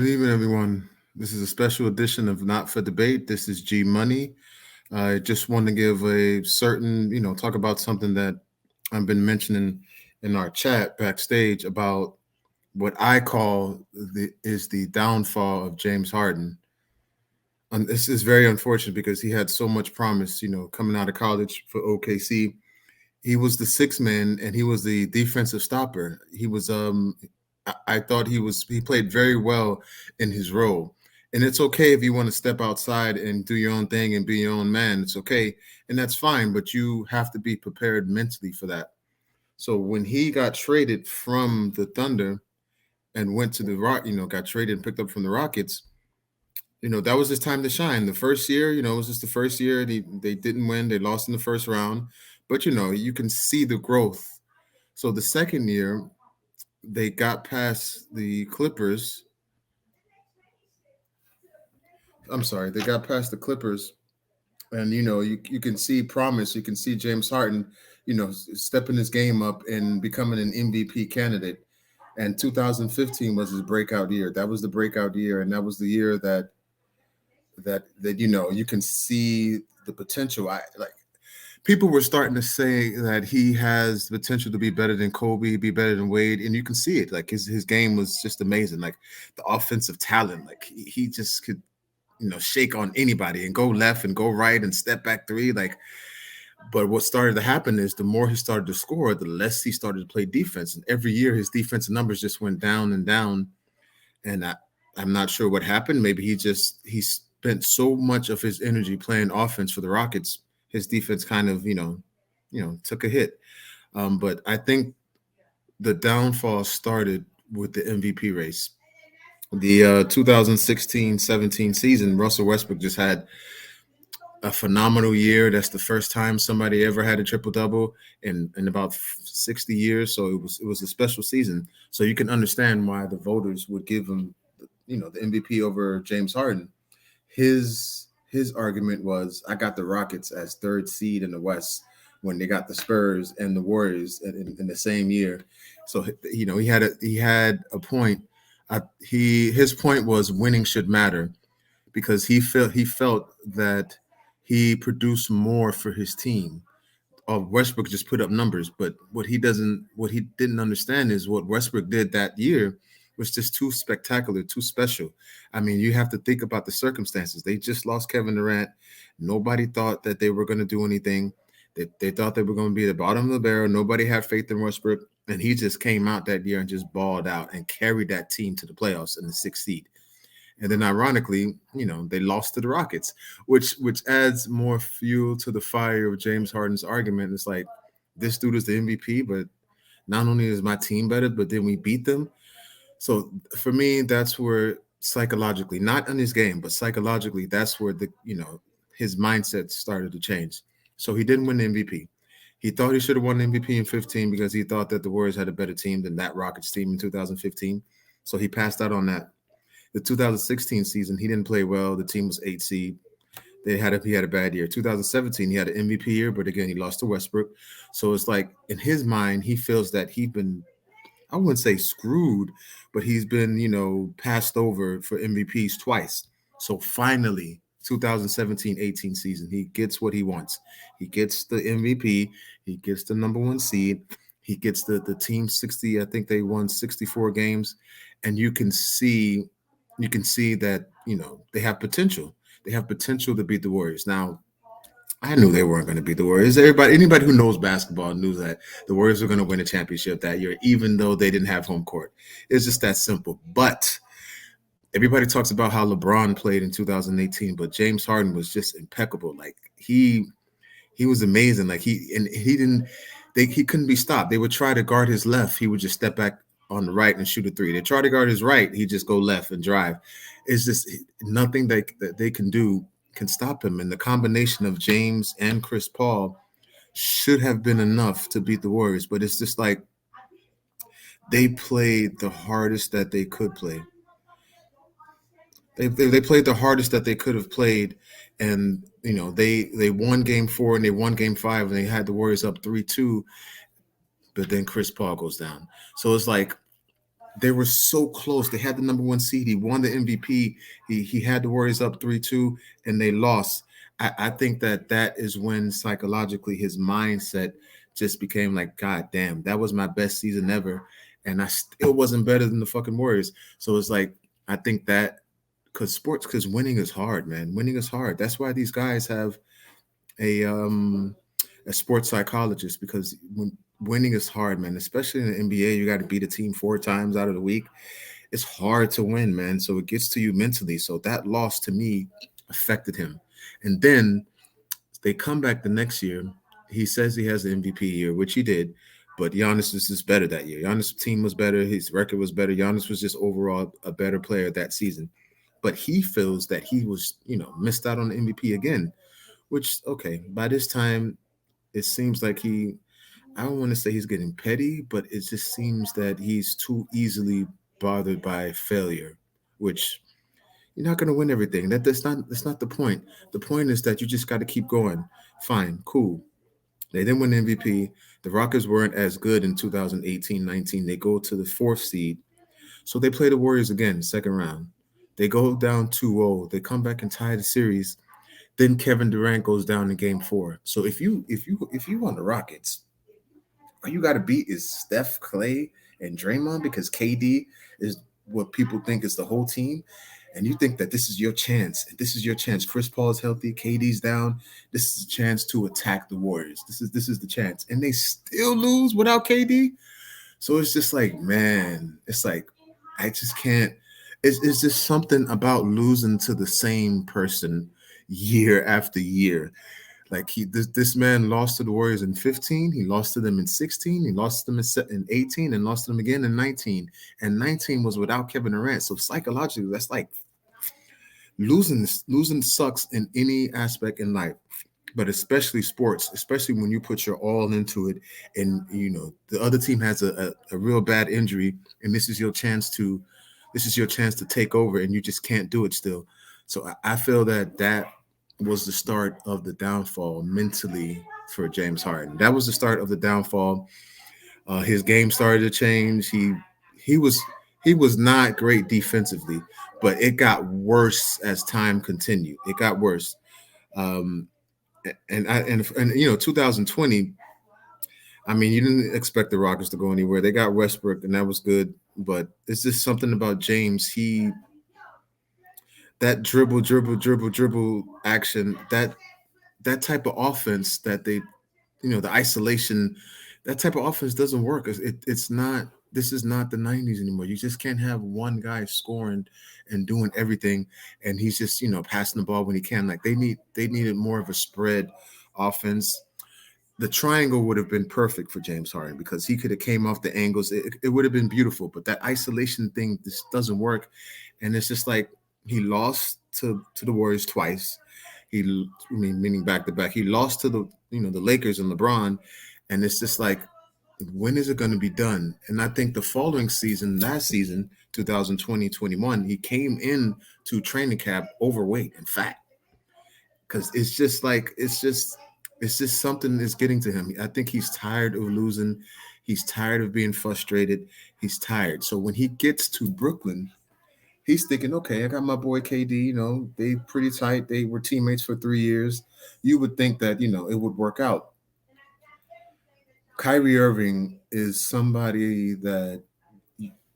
Good evening, everyone. This is a special edition of Not for Debate. This is G Money. I just want to give a certain, talk about something that I've been mentioning in our chat backstage about what I call the downfall of James Harden. And this is very unfortunate because he had so much promise, coming out of college for OKC. He was the sixth man and he was the defensive stopper. I thought he played very well in his role. And it's okay if you want to step outside and do your own thing and be your own man. It's okay. And that's fine, but you have to be prepared mentally for that. So when he got traded from the Thunder and went to the Rock, got traded and picked up from the Rockets, that was his time to shine. The first year, it was just the first year. They didn't win. They lost in the first round. But you can see the growth. So the second year, they got past the Clippers. I'm sorry, they got past the Clippers, and you can see promise. You can see James Harden, stepping his game up and becoming an MVP candidate. And 2015 was his breakout year. That was the breakout year, and that was the year that you can see the potential. I like people were starting to say that he has the potential to be better than Kobe, be better than Wade, and you can see it. Like his game was just amazing. Like the offensive talent, like he just could shake on anybody and go left and go right and step back three. Like, but what started to happen is the more he started to score, the less he started to play defense, and every year his defensive numbers just went down and down. And I'm not sure what happened. Maybe he spent so much of his energy playing offense for the Rockets, his defense kind of took a hit. But I think the downfall started with the MVP race. The 2016-17 season, Russell Westbrook just had a phenomenal year. That's the first time somebody ever had a triple double in about 60 years. So it was a special season. So you can understand why the voters would give him, the MVP over James Harden. His argument was, I got the Rockets as third seed in the West when they got the Spurs and the Warriors in the same year. So he had a point. His point was winning should matter because he felt that he produced more for his team. Westbrook just put up numbers, but what he didn't understand is what Westbrook did that year was just too spectacular, too special. I mean, you have to think about the circumstances. They just lost Kevin Durant. Nobody thought that they were going to do anything. They thought they were going to be at the bottom of the barrel. Nobody had faith in Westbrook, and he just came out that year and just balled out and carried that team to the playoffs in the sixth seed. And then ironically, they lost to the Rockets, which adds more fuel to the fire of James Harden's argument. It's like this dude is the MVP, but not only is my team better, but then we beat them. So for me, that's where psychologically, not in his game, but psychologically, that's where his mindset started to change. So he didn't win the MVP. He thought he should have won the MVP in 15 because he thought that the Warriors had a better team than that Rockets team in 2015. So he passed out on that. The 2016 season, he didn't play well. The team was eight seed. He had a bad year. 2017, he had an MVP year, but again, he lost to Westbrook. So it's like in his mind, he feels that he's been, I wouldn't say screwed, but he's been, passed over for MVPs twice. So finally, 2017-18 season, he gets what he wants. He gets the MVP. He gets the number one seed. He gets the team 60. I think they won 64 games, and you can see that they have potential. They have potential to beat the Warriors. Now, I knew they weren't going to beat the Warriors. Anybody who knows basketball knew that the Warriors were going to win a championship that year, even though they didn't have home court. It's just that simple. But everybody talks about how LeBron played in 2018, but James Harden was just impeccable. Like he was amazing. Like he didn't he couldn't be stopped. They would try to guard his left, he would just step back on the right and shoot a three. They try to guard his right, he just go left and drive. It's just nothing that they can do can stop him. And the combination of James and Chris Paul should have been enough to beat the Warriors, but it's just like they played the hardest that they could play. They played the hardest that they could have played, and they won game four and they won game five, and they had the Warriors up 3-2, but then Chris Paul goes down. So it's like They were so close. They had the number one seed. He won the MVP. He had the Warriors up 3-2, and they lost. I think that is when psychologically his mindset just became like, God damn, that was my best season ever, and I still wasn't better than the fucking Warriors. So it's like I think that because winning is hard, man. Winning is hard. That's why these guys have a um a sports psychologist, because when winning is hard, man, especially in the NBA. You got to beat a team 4 times out of the week. It's hard to win, man. So it gets to you mentally. So that loss to me affected him. And then they come back the next year. He says he has the MVP year, which he did, but Giannis was just better that year. Giannis' team was better. His record was better. Giannis was just overall a better player that season. But he feels that he was, missed out on the MVP again, which, okay, by this time, it seems like I don't want to say he's getting petty, but it just seems that he's too easily bothered by failure, which you're not going to win everything. That's not the point. The point is that you just got to keep going. Fine, cool. They didn't win MVP. The Rockets weren't as good in 2018-19. They go to the fourth seed. So they play the Warriors again, second round. They go down 2-0. They come back and tie the series. Then Kevin Durant goes down in game 4. So if you on the Rockets, all you got to beat is Steph, Clay, and Draymond, because KD is what people think is the whole team. And you think that this is your chance. And this is your chance. Chris Paul is healthy. KD's down. This is a chance to attack the Warriors. This is the chance. And they still lose without KD. So it's just like, man, it's like I just can't. It's just something about losing to the same person year after year. Like this man lost to the Warriors in 15. He lost to them in 16. He lost to them in 18, and lost to them again in 19. And 19 was without Kevin Durant. So psychologically, that's like losing sucks in any aspect in life, but especially sports, especially when you put your all into it, and the other team has a real bad injury, and this is your chance to take over, and you just can't do it still. So I feel that was the start of the downfall mentally for James Harden. That was the start of the downfall. His game started to change. He was not great defensively, but it got worse as time continued. It got worse. Um, and 2020. I mean, you didn't expect the Rockets to go anywhere. They got Westbrook, and that was good. But it's just something about James. That dribble action, that type of offense that the isolation, that type of offense doesn't work. It's not. This is not the '90s anymore. You just can't have one guy scoring and doing everything, and he's just passing the ball when he can. Like they needed more of a spread offense. The triangle would have been perfect for James Harden, because he could have came off the angles. It would have been beautiful, but that isolation thing just doesn't work, and it's just like he lost to the Warriors twice. Meaning back to back. He lost to the Lakers and LeBron, and it's just like, when is it going to be done? And I think the following season, last season, 2020-21, he came in to training camp overweight and fat, because it's just something that's getting to him. I think he's tired of losing. He's tired of being frustrated. He's tired. So when he gets to Brooklyn, he's thinking, okay, I got my boy KD. They pretty tight. They were teammates for 3 years. You would think that it would work out. Kyrie Irving is somebody that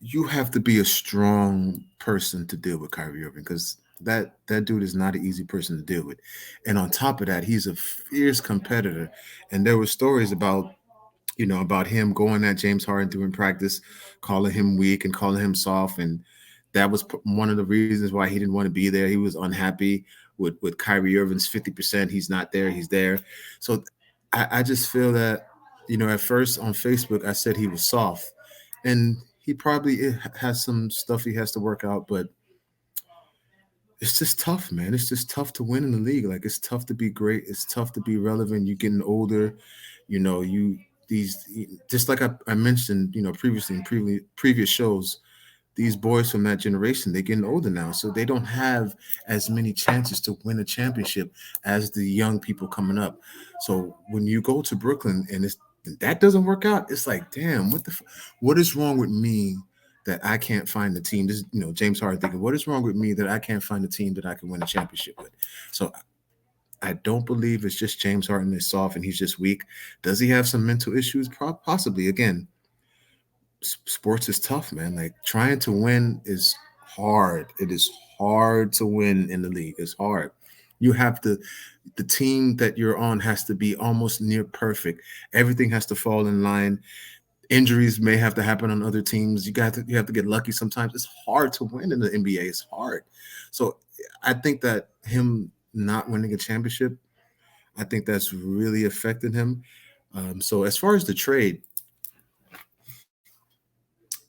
you have to be a strong person to deal with Kyrie Irving, because that dude is not an easy person to deal with. And on top of that, he's a fierce competitor. And there were stories about him going at James Harden during practice, calling him weak and calling him soft. And that was one of the reasons why he didn't want to be there. He was unhappy with Kyrie Irving's 50%. He's not there. He's there. So I just feel that, at first on Facebook, I said he was soft. And he probably has some stuff he has to work out, but it's just tough, man. It's just tough to win in the league. Like, it's tough to be great. It's tough to be relevant. You're getting older. These, just like I mentioned, previously in previous shows, these boys from that generation, they're getting older now, so they don't have as many chances to win a championship as the young people coming up. So when you go to Brooklyn and that doesn't work out, it's like, damn, what is wrong with me that I can't find the team. This is, James Harden thinking, what is wrong with me that I can't find a team that I can win a championship with? So I don't believe it's just James Harden is soft and he's just weak. Does he have some mental issues? Possibly. Again, sports is tough, man. Like trying to win is hard. It is hard to win in the league. It's hard. You have to, the team that you're on has to be almost near perfect. Everything has to fall in line. Injuries may have to happen on other teams. You have to get lucky sometimes. It's hard to win in the NBA. It's hard. So I think that him not winning a championship, I think that's really affected him. So as far as the trade,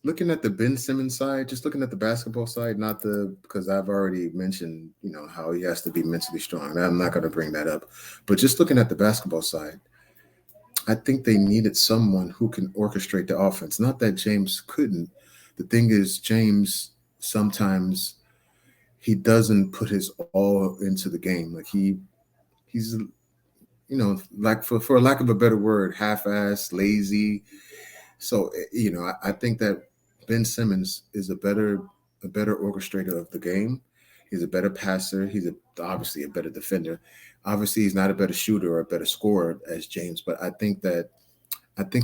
looking at the Ben Simmons side, just looking at the basketball side, not the because I've already mentioned, how he has to be mentally strong. I'm not going to bring that up, but just looking at the basketball side, I think they needed someone who can orchestrate the offense. Not that James couldn't. The thing is, James sometimes he doesn't put his all into the game. Like he's like for lack of a better word, half-assed, lazy. So I think that Ben Simmons is a better orchestrator of the game. He's a better passer. Obviously a better defender. Obviously, he's not a better shooter or a better scorer as James, but I think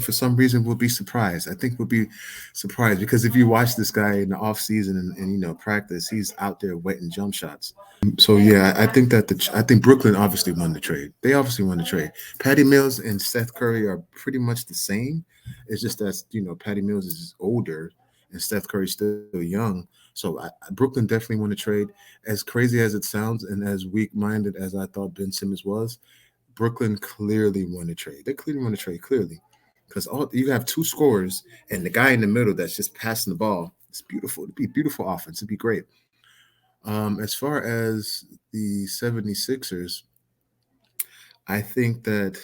for some reason we'll be surprised. I think we'll be surprised because if you watch this guy in the off season and practice, he's out there wetting jump shots. So yeah, I think Brooklyn obviously won the trade. They obviously won the trade. Patty Mills and Seth Curry are pretty much the same. It's just that Patty Mills is older and Steph Curry's still young. So Brooklyn definitely won the trade. As crazy as it sounds and as weak-minded as I thought Ben Simmons was, Brooklyn clearly won the trade. They clearly won the trade, clearly. Because all you have two scorers and the guy in the middle that's just passing the ball. It's beautiful. It'd be beautiful offense. It'd be great. As far as the 76ers, I think that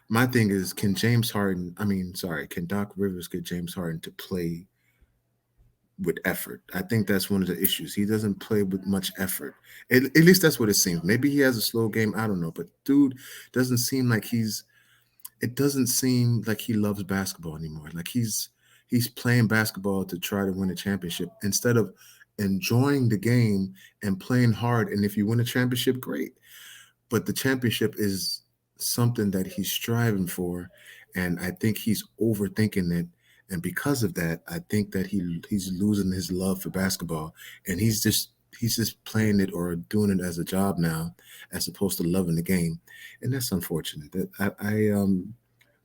my thing is can Doc Rivers get James Harden to play with effort? I think that's one of the issues. He doesn't play with much effort. At least that's what it seems. Maybe he has a slow game. I don't know. But dude doesn't seem like it doesn't seem like he loves basketball anymore. Like he's playing basketball to try to win a championship instead of enjoying the game and playing hard. And if you win a championship, great. But the championship is something that he's striving for, and I think he's overthinking it. And because of that, I think that he's losing his love for basketball, and he's just playing it or doing it as a job now, as opposed to loving the game, and that's unfortunate. That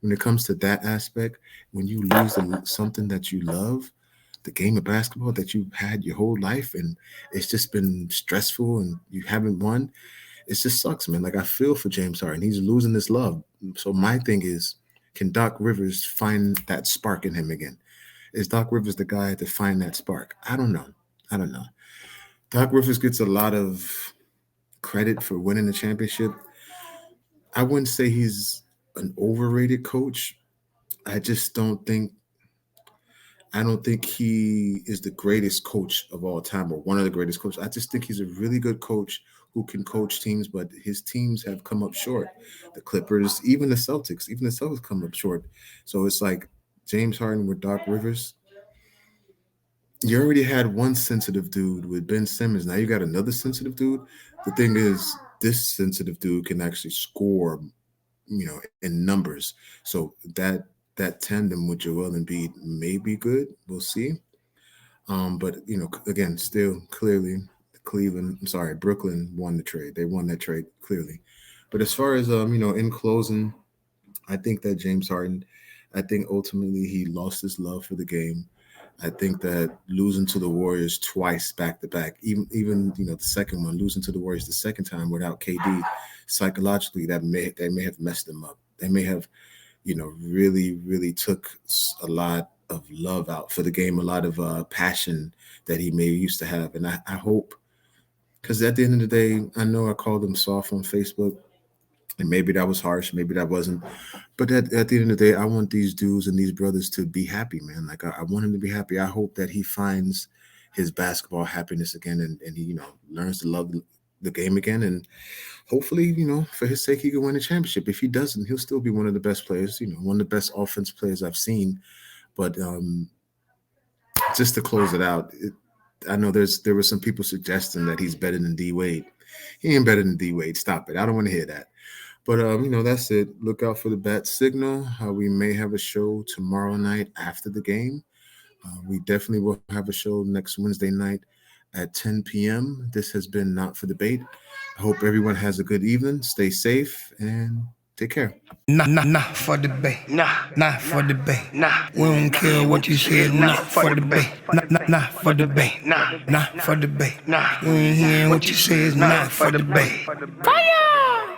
when it comes to that aspect, when you lose something that you love, the game of basketball that you've had your whole life, and it's just been stressful, and you haven't won, it just sucks, man. Like I feel for James Harden. He's losing this love. So my thing is, can Doc Rivers find that spark in him again? Is Doc Rivers the guy to find that spark? I don't know. I don't know. Doc Rivers gets a lot of credit for winning the championship. I wouldn't say he's an overrated coach. I just don't think I don't think he is the greatest coach of all time or one of the greatest coaches. I just think he's a really good coach who can coach teams, but his teams have come up short. The Clippers, even the Celtics come up short. So it's like James Harden with Doc Rivers. You already had one sensitive dude with Ben Simmons. Now you got another sensitive dude. The thing is, this sensitive dude can actually score, in numbers. So that tandem with Joel Embiid may be good. We'll see. But again, still clearly, Brooklyn won the trade. They won that trade clearly. But as far as in closing, I think that James Harden, I think ultimately he lost his love for the game. I think that losing to the Warriors twice back to back, even the second one, losing to the Warriors the second time without KD, psychologically they may have messed them up. They may have really, really took a lot of love out for the game, a lot of passion that he may used to have. And I hope, because at the end of the day, I know I called him soft on Facebook, and maybe that was harsh, maybe that wasn't. But at the end of the day, I want these dudes and these brothers to be happy, man. Like I want him to be happy. I hope that he finds his basketball happiness again, and he learns to love the game again, and hopefully, for his sake, he can win a championship. If he doesn't, he'll still be one of the best players, one of the best offense players I've seen. But just to close it out, I know there were some people suggesting that he's better than D Wade. He ain't better than D Wade. Stop it. I don't want to hear that. But that's it. Look out for the bat signal. We may have a show tomorrow night after the game. We definitely will have a show next Wednesday night at 10 p.m. This has been Not for Debate. I hope everyone has a good evening. Stay safe and take care. Nah for debate. Nah for debate. We don't care what you said. Nah for debate. Nah for debate. Nah for debate. We ain't hearing what you said. Nah for debate. Fire!